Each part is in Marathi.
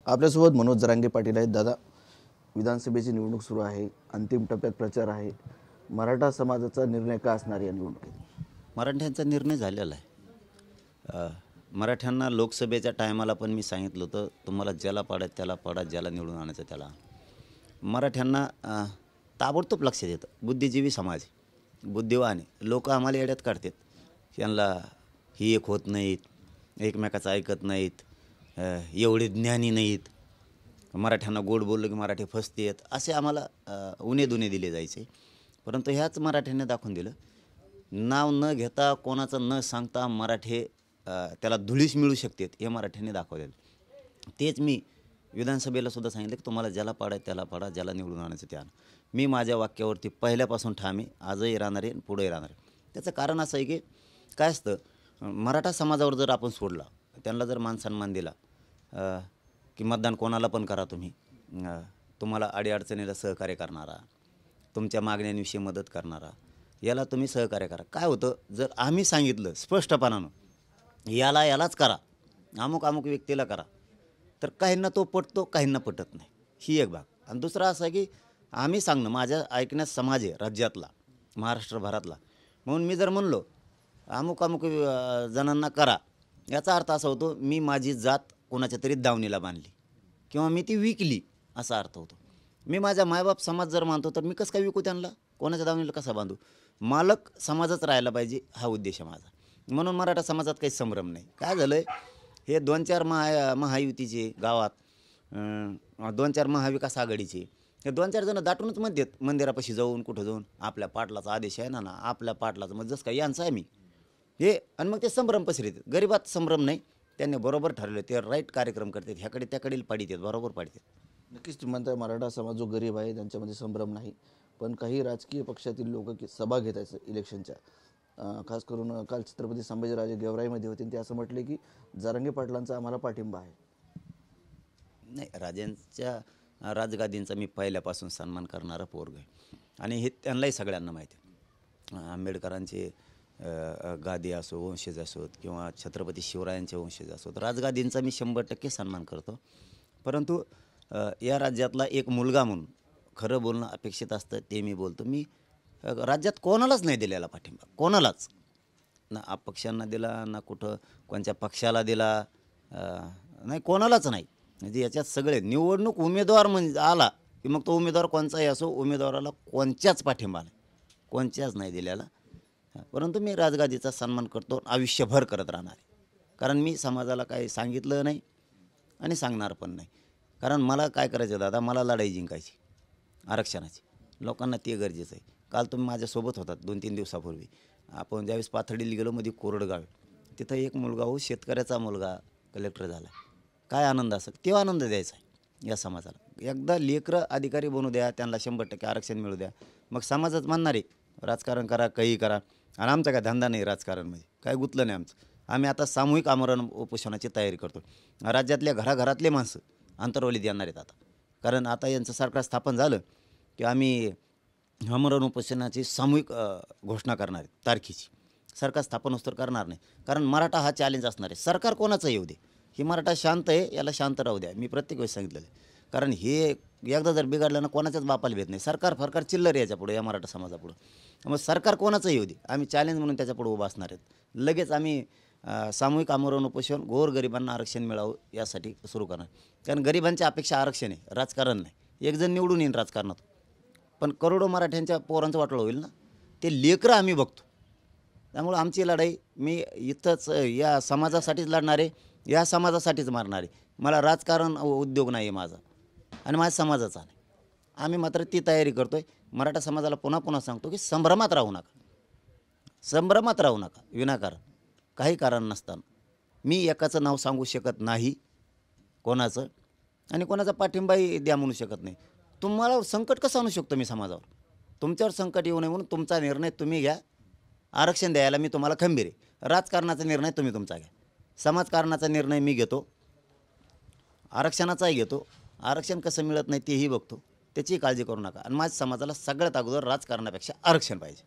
आपल्यासोबत मनोज जरांगे पाटील आहेत. दादा, विधानसभेची निवडणूक सुरू आहे, अंतिम टप्प्यात प्रचार आहे. मराठा समाजाचा निर्णय का असणार या निवडणुकीत? मराठ्यांचा निर्णय झालेला आहे. मराठ्यांना लोकसभेच्या टायमाला पण मी सांगितलं होतं, तुम्हाला ज्याला पाडायचं त्याला पाडा, ज्याला निवडून आणायचं त्याला. मराठ्यांना ताबडतोब लक्षात येतं. बुद्धिजीवी समाज आहे, बुद्धिवान आहे. लोक आम्हाला येड्यात काढतात, त्यांना ही एक होत नाहीत, एकमेकाचं ऐकत नाहीत, एवढे ज्ञानी नाहीत, मराठ्यांना गोड बोललं की मराठी फसतेत, असे आम्हाला उणे दुणे दिले जायचे. परंतु ह्याच मराठ्यांनी दाखवून दिलं, नाव न घेता कोणाचं न सांगता मराठी त्याला धुळीस मिळू शकतात हे मराठ्यांनी दाखवलेलं. तेच मी विधानसभेला सुद्धा सांगितलं की तुम्हाला ज्याला पाडायचं त्याला पाडा, ज्याला निवडून आणायचं त्या. मी माझ्या वाक्यावरती पहिल्यापासून ठाम आहे, आजही राहणार आहे, पुढेही राहणार आहे. त्याचं कारण असं आहे की काय असतं, मराठा समाजावर जर आपण सोडला, त्यांना जर मान सन्मान दिला की मतदान कोणाला पण करा तुम्ही, तुम्हाला अडीअडचणीला सहकार्य करणारा, तुमच्या मागण्यांविषयी मदत करणारा, याला तुम्ही सहकार्य करा. काय होतं, जर आम्ही सांगितलं स्पष्टपणानं यालाच करा, अमुक अमुक व्यक्तीला करा, तर काहींना तो पटतो, काहींना पटत नाही. ही एक भाग. आणि दुसरा असा की आम्ही सांगणं, माझ्या ऐकण्यास समाज आहे राज्यातला, महाराष्ट्रभरातला, म्हणून मी जर म्हणलो अमुक अमुक जणांना करा, याचा अर्थ असा होतो मी माझी जात कोणाच्या तरी दावणीला बांधली किंवा मी ती विकली, असा अर्थ होतो. मी माझ्या मायबाप समाज जर मानतो तर मी कसं काय विकू त्यांना, कोणाच्या दावणीला कसा बांधू? मालक समाजच राहायला पाहिजे, हा उद्देश आहे माझा. म्हणून मराठा समाजात काही संभ्रम नाही. काय झालं आहे, हे 2-4 महायुतीचे गावात, 2-4 महाविकास आघाडीचे हे 2-4 जण दाटूनच म्हणतात, मंदिरापाशी जाऊन कुठं जाऊन आपल्या पाटलाचा आदेश आहे ना आपल्या पाटलाचं मग जसं काय यांचं आहे मी हे. आणि मग ते संभ्रम पसरतात. गरिबात संभ्रम नाही, त्यांनी बरोबर ठरवलं, ते राईट कार्यक्रम करतात, ह्याकडे त्याकडे पाडितात, बरोबर पाडितात. नक्कीच तुम्ही म्हणताय मराठा समाज जो गरीब आहे त्यांच्यामध्ये संभ्रम नाही, पण काही राजकीय पक्षातील लोक की सभा घेत आहेत इलेक्शनच्या, खास करून काल छत्रपती संभाजीराजे गेवराईमध्ये होते, ते असं म्हटले की जरांगे पाटलांचा आम्हाला पाठिंबा आहे. नाही, राजांच्या राजगादींचा मी पहिल्यापासून सन्मान करणारा पोरग आहे आणि हे त्यांनाही सगळ्यांना माहिती आहे. आंबेडकरांचे गादी असो, वंशज असोत, किंवा छत्रपती शिवरायांचे वंशज असोत, राजगादींचा मी 100% सन्मान करतो. परंतु या राज्यातला एक मुलगा म्हणून खरं बोलणं अपेक्षित असतं, ते मी बोलतो. मी राज्यात कोणालाच नाही दिलेला पाठिंबा, कोणालाच ना, अपक्षांना दिला ना, कुठं कोणत्या पक्षाला दिला, नाही, कोणालाच नाही. म्हणजे याच्यात सगळे निवडणूक उमेदवार म्हणजे आला की मग तो उमेदवार कोणचाही असो, उमेदवाराला कोणत्याच पाठिंबा नाही, कोणत्याच नाही दिलेला. परंतु मी राजगादीचा सन्मान करतो, आयुष्यभर करत राहणार आहे. कारण मी समाजाला काही सांगितलं नाही आणि सांगणार पण नाही. कारण मला काय करायचं दादा, मला लढाई जिंकायची आरक्षणाची, लोकांना ते गरजेचं आहे. काल तुम्ही माझ्यासोबत होतात 2-3 दिवसापूर्वी, आपण ज्यावेळेस पाथर्डीला गेलो, मध्ये कोरडगाव, तिथं एक मुलगा शेतकऱ्याचा मुलगा कलेक्टर झाला. काय आनंद असेल, तेव्हा आनंद द्यायचा आहे या समाजाला. एकदा लेकरं अधिकारी बनू द्या, त्यांना 100% आरक्षण मिळू द्या, मग समाजच म्हणणार आहे राजकारण करा, काही करा. आणि आमचा काय धंदा नाही राजकारण, म्हणजे काय गुतलं नाही आमचं. आम्ही आता सामूहिक आमरण उपोषणाची तयारी करतो. राज्यातल्या घराघरातले माणसं अंतरवलीत येणार आहेत आता, कारण आता यांचं सरकार स्थापन झालं की आम्ही आमरण उपोषणाची सामूहिक घोषणा करणार आहे तारखेची. सरकार स्थापन होतं करणार नाही, कारण मराठा हा चॅलेंज असणार आहे. सरकार कोणाचं येऊ दे, ही मराठा शांत आहे, याला शांत राहू द्या. मी प्रत्येक वेळेस सांगितलेलं आहे, कारण हे एकदा जर बिघडलं ना, कोणाच्याच बापाला भेट नाही. सरकार चिल्लर याच्या पुढे, या मराठा समाजापुढं. मग सरकार कोणाचं येऊ दे, आम्ही चॅलेंज म्हणून त्याच्यापुढे उभा असणार आहेत. लगेच आम्ही सामूहिक आमरण उपोषण गोरगरिबांना आरक्षण मिळावं यासाठी सुरू करणार. कारण गरिबांच्या अपेक्षा आरक्षण आहे, राजकारण नाही. एक जण निवडून येईन राजकारणात, पण करोडो मराठ्यांच्या पोरांचं वाटलं होईल ना, ते लेकरं आम्ही बघतो. त्यामुळं आमची लढाई मी इथंच या समाजासाठीच लढणार आहे, या समाजासाठीच मारणार आहे. मला राजकारण उद्योग नाही आहे माझा, आणि माझ्या समाजाचा नाही. आम्ही मात्र ती तयारी करतो आहे. मराठा समाजाला पुन्हा पुन्हा सांगतो की संभ्रमात राहू नका, संभ्रमात राहू नका विनाकारण, काही कारण नसताना. मी एकाचं नाव सांगू शकत नाही कोणाचं, आणि कोणाचा पाठिंबाही द्या म्हणू शकत नाही. तुम्हाला संकट कसं आणू शकतो मी समाजावर? तुमच्यावर संकट येऊ नये म्हणून तुमचा निर्णय तुम्ही घ्या. आरक्षण द्यायला मी तुम्हाला खंबीर आहे. राजकारणाचा निर्णय तुम्ही तुमचा घ्या, समाजकारणाचा निर्णय मी घेतो, आरक्षणाचाही घेतो. आरक्षण कसं मिळत नाही तेही बघतो, त्याची काळजी करू नका. आणि माझ्या समाजाला सगळ्यात अगोदर राजकारणापेक्षा आरक्षण पाहिजे.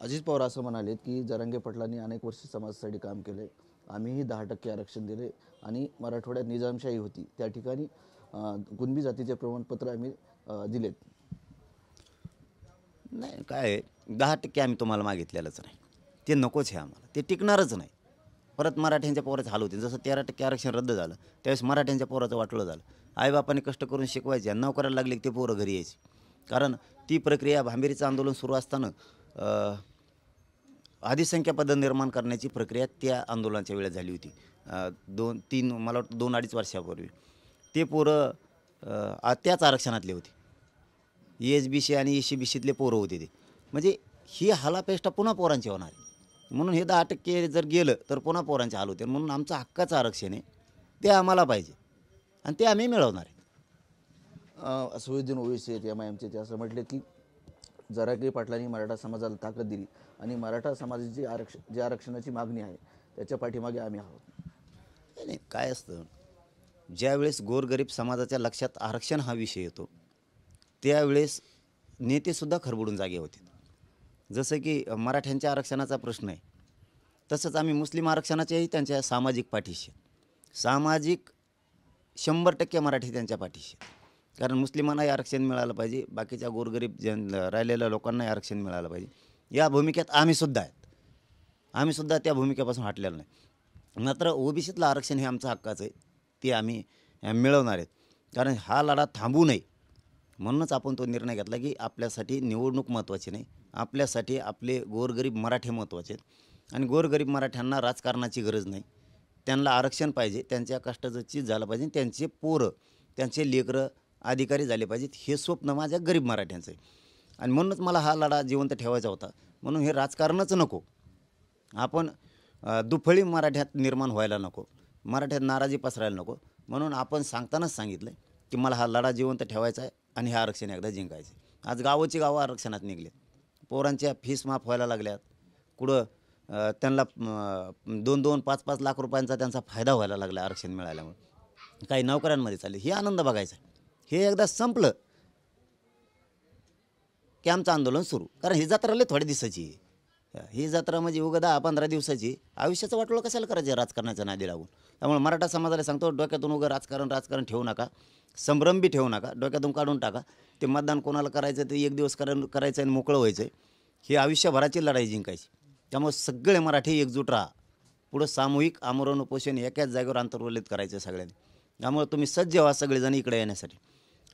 अजित पवार असं म्हणालेत की जरांगे पाटलांनी अनेक वर्ष समाजासाठी काम केले, आम्हीही 10% आरक्षण दिले आणि मराठवाड्यात निजामशाही होती त्या ठिकाणी कुणबी जातीचे प्रमाणपत्र आम्ही दिलेत. नाही काय आहे, 10% आम्ही तुम्हाला मागितलेलंच नाही, ते नकोच आहे आम्हाला, ते टिकणारच नाही. परत मराठ्यांच्या पोराचं हाल होते. जसं 13% आरक्षण रद्द झालं त्यावेळेस मराठ्यांच्या पोराचं वाटलं झालं. आईबापाने कष्ट करून शिकवायचे आणि नोकऱ्याला लागले की ते पोरं घरी यायचे. कारण ती प्रक्रिया भांबेरीचं आंदोलन सुरू असताना आदिसंख्या पद निर्माण करण्याची प्रक्रिया त्या आंदोलनाच्या वेळेस झाली होती. 2-3 मला वाटतं 2-2.5 वर्षापूर्वी ते पोरं त्याच आरक्षणातले होते. ESBC आणि ECBCतले पोरं होते ते. म्हणजे ही हालापेष्टा पुन्हा पोरांची होणार आहे. म्हणून हे 10% जर गेलं तर पुन्हा पोरांचे हाल होते. म्हणून आमचं हक्काचं आरक्षण आहे ते आम्हाला पाहिजे आणि ते आम्ही मिळवणार आहे. असुद्दीन ओवैसी आहेत MIMचे, ते असं म्हटले की जरांगे पाटलांनी मराठा समाजाला ताकद दिली आणि मराठा समाजाची जी आरक्षणाची मागणी आहे त्याच्या पाठीमागे आम्ही आहोत. नाही काय असतं, ज्यावेळेस गोरगरीब समाजाच्या लक्षात आरक्षण हा विषय येतो त्यावेळेस नेतेसुद्धा खरबडून जागे होते. जसं की मराठ्यांच्या आरक्षणाचा प्रश्न आहे तसंच आम्ही मुस्लिम आरक्षणाच्याही त्यांच्या सामाजिक पाठीशी, सामाजिक 100% मराठी त्यांच्या पाठीशी. कारण मुस्लिमांनाही आरक्षण मिळालं पाहिजे, बाकीच्या गोरगरीब राहिलेल्या लोकांनाही आरक्षण मिळालं पाहिजे, या भूमिकेत आम्हीसुद्धा आहेत. आम्हीसुद्धा त्या भूमिकेपासून हटलेलं नाही. मात्र OBCतलं आरक्षण हे आमचं हक्काचं आहे, ते आम्ही मिळवणार आहेत. कारण हा लढा थांबू नये म्हणूनच आपण तो निर्णय घेतला की आपल्यासाठी निवडणूक महत्त्वाची नाही, आपल्यासाठी आपले गोरगरीब मराठे महत्त्वाचे आहेत. आणि गोरगरीब मराठ्यांना राजकारणाची गरज नाही, त्यांना आरक्षण पाहिजे, त्यांच्या कष्टाचं चीज झालं पाहिजे, त्यांचे पोरं त्यांचे लेकरं अधिकारी झाले पाहिजेत, हे स्वप्न माझ्या गरीब मराठ्यांचं आहे. आणि म्हणूनच मला हा लढा जिवंत ठेवायचा होता. म्हणून हे राजकारणच नको, आपण दुफळी मराठ्यात निर्माण व्हायला नको, मराठ्यात नाराजी पसरायला नको. म्हणून आपण सांगतानाच सांगितलं की मला हा लढा जिवंत ठेवायचा आहे आणि हे आरक्षण एकदा जिंकायचं. आज गावोची गावं आरक्षणात निघले, पोरांच्या फीस माफ व्हायला लागल्यात, कुठं त्यांना 2-2, 5-5 लाख रुपयांचा त्यांचा फायदा व्हायला लागला आरक्षण मिळाल्यामुळे. काही नोकऱ्यांमध्ये चालले, हे आनंद बघायचा. हे एकदा संपलं की आमचं आंदोलन सुरू. कारण ही जत्रा लय थोड्या दिवसाची आहे. ही जत्रा म्हणजे उगा 10-15 दिवसाची, आयुष्याचं वाटोळं कशाला करायचं राजकारणाच्या नादी लागून. त्यामुळे मराठा समाजाला सांगतो, डोक्यातून उगा राजकारण ठेवू नका, संभ्रम बी ठेवू नका, डोक्यातून काढून टाका. ते मतदान कोणाला करायचं ते 1 दिवस करायचं आणि मोकळं व्हायचं आहे. ही आयुष्यभराची लढाई जिंकायची. त्यामुळे सगळे मराठी एकजूट राहा. पुढं सामूहिक आमरण उपोषण एकाच जागेवर अंतर्वलित करायचं सगळ्यांनी. त्यामुळे तुम्ही सज्ज व्हा सगळेजण इकडे येण्यासाठी,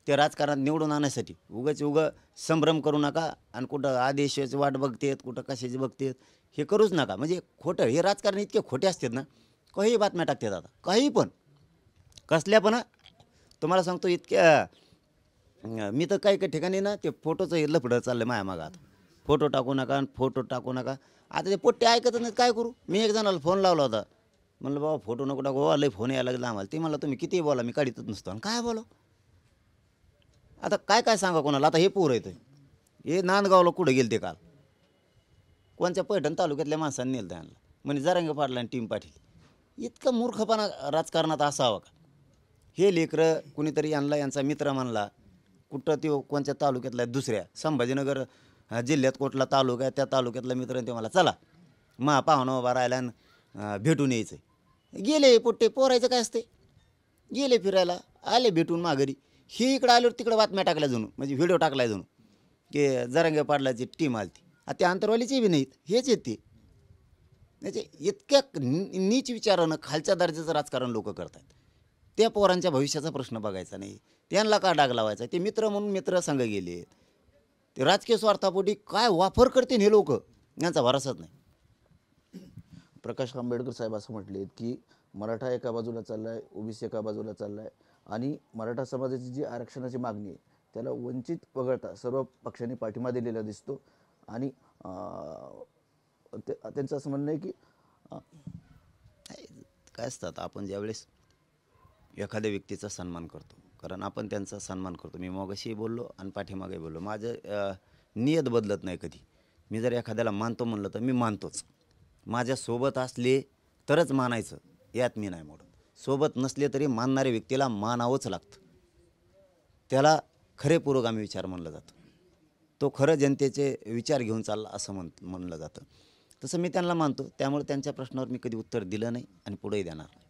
ते राजकारणात निवडून आणण्यासाठी. उगं संभ्रम करू नका आणि कुठं आदेशाची वाट बघतेत, कुठं कशाची बघतेत, हे करूच नका. म्हणजे खोटं हे राजकारण इतके खोटे असतात ना, काही बातम्या टाकतात आता, काही पण कसल्या पण. तुम्हाला सांगतो इतक्या मी तर काही काही ठिकाणी ना ते फोटोचं हे लफडं चाललं माझ्या मागं. आता फोटो टाकू नका आणि फोटो टाकू नका. आता ते पोट्टे ऐकत नाही, काय करू. मी एक जणाला फोन लावला होता, म्हणलं बाबा फोटो नको टाकू, लय फोन यायला लागला आम्हाला. ते म्हणलं तुम्ही किती बोला मी काढीतच नसतो. आणि काय बोला आता, काय सांगा कोणाला. आता हे पोरं येतं, हे नांदगावला कुठं गेलं ते काल, कोणत्या पैठण तालुक्यातल्या माणसांनी नेलं त्यांना, म्हणजे जरांगे पाटला आणि टीम पाटील. इतका मूर्खपणा राजकारणात असावा का. हे लेकरं कुणीतरी यांचा मित्र म्हणला, कुठं ते कोणत्या तालुक्यातला दुसऱ्या संभाजीनगर जिल्ह्यात कुठला तालुका आहे, त्या तालुक्यातला मित्र ते मला चला पाहुणा उभा राहिला आणि भेटून यायचं. गेले पोट्टे, पोरायचं काय असते, गेले फिरायला, आले भेटून माघारी. ही इकडं आल्यावर तिकडं बातम्या टाकल्या जणू, म्हणजे व्हिडिओ टाकलाय जणू की जरांगे पाटलाची टीम आली ती. आता ते अंतरवालीचे बी नाहीत, हेच आहेत ते. म्हणजे इतक्या नीच विचारानं खालच्या दर्जाचं राजकारण लोक करतात. त्या पोरांच्या भविष्याचा प्रश्न बघायचा नाही, त्यांना का डाग लावायचा. ते मित्र म्हणून मित्र संघ गेले, ते राजकीय स्वार्थापोटी काय वापर करतील हे लोक, यांचा भरोसाच नाही. प्रकाश आंबेडकर साहेब असं म्हटले की मराठा एका बाजूला चालला आहे, OBC एका बाजूला चालला आहे आणि मराठा समाजाची जी आरक्षणाची मागणी आहे त्याला वंचित वगळता सर्व पक्षांनी पाठिंबा दिलेला दिसतो. आणि त्यांचं असं म्हणणं आहे की काय असतात, आपण ज्यावेळेस एखाद्या व्यक्तीचा सन्मान करतो, कारण आपण त्यांचा सन्मान करतो. मी मगाशी बोललो आणि पाठीमागे बोललो, माझं नियत बदलत नाही कधी. मी जर एखाद्याला मानतो म्हणलं तर मी मानतोच. माझ्यासोबत असले तरच मानायचं, यात मी नाही मोडत. सोबत नसले तरी मानणाऱ्या व्यक्तीला मानावंच लागतं. त्याला खरे पुरोगामी विचार म्हणलं जातं, तो खरं जनतेचे विचार घेऊन चालला असं म्हणलं जातं. तसं मी त्यांना मानतो. त्यामुळे त्यांच्या प्रश्नावर मी कधी उत्तर दिलं नाही आणि पुढेही देणार नाही.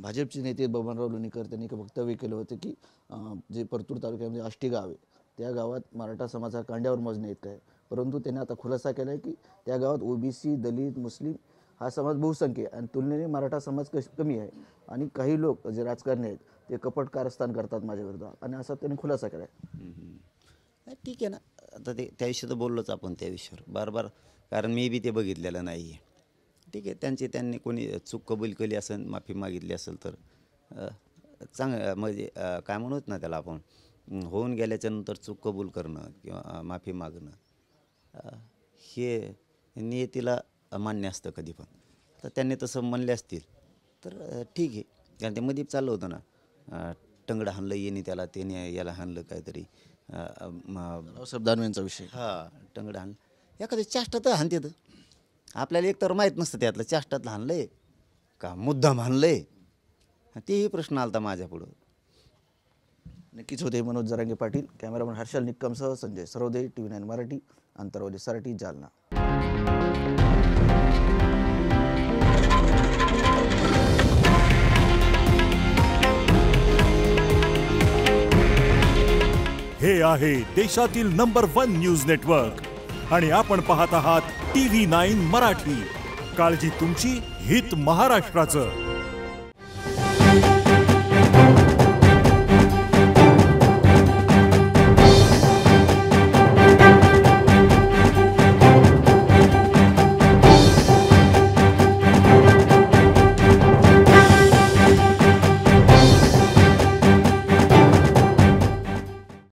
भाजपचे नेते बबनराव लोणीकर त्यांनी एक वक्तव्य केलं होतं की जे परतूर तालुक्यामध्ये आष्टी गाव आहे त्या गावात मराठा समाज हा कांड्यावर मोजणे इतका आहे. परंतु त्यांनी आता खुलासा केला आहे की त्या गावात ओबीसी, दलित, मुस्लिम हा समाज बहुसंख्य आहे आणि तुलनेने मराठा समाज कमी आहे. आणि काही लोक जे राजकारणी आहेत ते कपट कारस्थान करतात माझ्याविरुद्ध आणि असा त्यांनी खुलासा केला आहे. नाही, ठीक आहे ना. आता ते त्याविषयी तर बोललोच आपण त्या विषयावर बार कारण मी बी ते बघितलेलं नाही आहे. ठीक आहे, त्यांनी कोणी चूक कबूल केली असेल, माफी मागितली असेल तर म्हणजे काय म्हणूत ना त्याला आपण, होऊन गेल्याच्या नंतर चूक कबूल करणं किंवा माफी मागणं हे नियतीला मान्य असतं कधी पण. तर त्यांनी तसं म्हणले असतील तर ठीक आहे. कारण ते मध्ये चाललं होतं ना, टंगडं हाणलं येणे त्याला, त्याने याला हाणलं काहीतरी रावसाहेब दानवेंचा विषय. टंगडं हाणलं. एखादं चाष्टा तर हाणते तर आपल्याला एक तर माहीत नसतं त्यातलं चाष्टातलं हाणलंय का मुद्दाम हाणलंय, तेही प्रश्न आलता माझ्यापुढं. नक्कीच होते मनोज जरांगे पाटील. कॅमेरामन हर्षल निक्कमसह संजय सरोदे, TV9 मराठी, अंतरवली सराटी, जालना. हे आहे देशातील नंबर 1 न्यूज नेटवर्क आणि आपण पाहत आहात TV9 मराठी. काळजी तुमची, हित महाराष्ट्राचं.